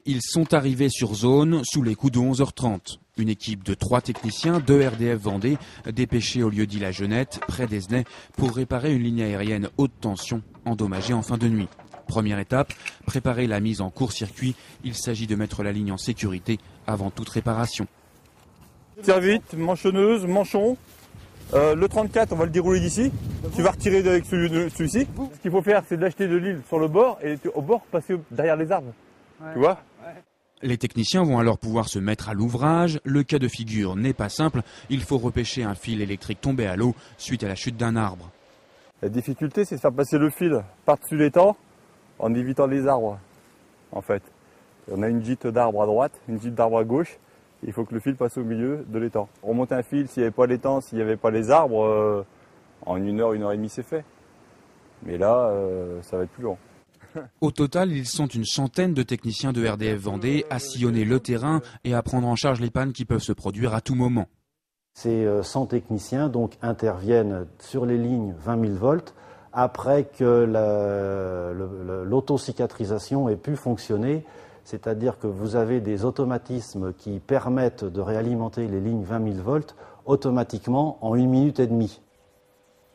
Ils sont arrivés sur zone sous les coups de 11h30. Une équipe de 3 techniciens de RDF Vendée dépêchés au lieu dit La Genette, près d'Esnay, pour réparer une ligne aérienne haute tension endommagée en fin de nuit. Première étape, préparer la mise en court-circuit. Il s'agit de mettre la ligne en sécurité avant toute réparation. Tire vite, manchonneuse, manchon. Le 34, on va le dérouler d'ici. Tu vas retirer avec celui-ci. Ce qu'il faut faire, c'est d'acheter de l'huile sur le bord et au bord, passer derrière les arbres. Ouais. Tu vois ? Les techniciens vont alors pouvoir se mettre à l'ouvrage. Le cas de figure n'est pas simple. Il faut repêcher un fil électrique tombé à l'eau suite à la chute d'un arbre. La difficulté, c'est de faire passer le fil par-dessus l'étang en évitant les arbres, en fait. On a une gîte d'arbres à droite, une gîte d'arbres à gauche. Il faut que le fil passe au milieu de l'étang. Remonter un fil, s'il n'y avait pas l'étang, s'il n'y avait pas les arbres, en 1 heure, 1 heure et demie, c'est fait. Mais là, ça va être plus long. Au total, ils sont une centaine de techniciens de RDF Vendée à sillonner le terrain et à prendre en charge les pannes qui peuvent se produire à tout moment. Ces 100 techniciens donc interviennent sur les lignes 20 000 volts après que l'autocicatrisation ait pu fonctionner. C'est-à-dire que vous avez des automatismes qui permettent de réalimenter les lignes 20 000 volts automatiquement en 1 minute et demie.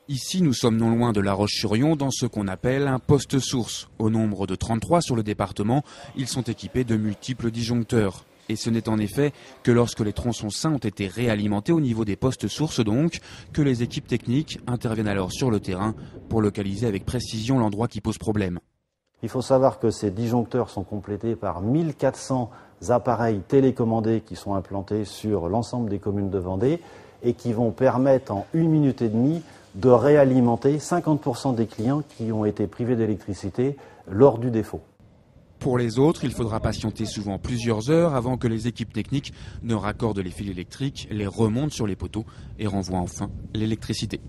Ici, nous sommes non loin de La Roche-sur-Yon dans ce qu'on appelle un poste source. Au nombre de 33 sur le département, ils sont équipés de multiples disjoncteurs. Et ce n'est en effet que lorsque les tronçons sains ont été réalimentés au niveau des postes sources donc, que les équipes techniques interviennent alors sur le terrain pour localiser avec précision l'endroit qui pose problème. Il faut savoir que ces disjoncteurs sont complétés par 1400 appareils télécommandés qui sont implantés sur l'ensemble des communes de Vendée et qui vont permettre en 1 minute et demie de réalimenter 50% des clients qui ont été privés d'électricité lors du défaut. Pour les autres, il faudra patienter souvent plusieurs heures avant que les équipes techniques ne raccordent les fils électriques, les remontent sur les poteaux et renvoient enfin l'électricité.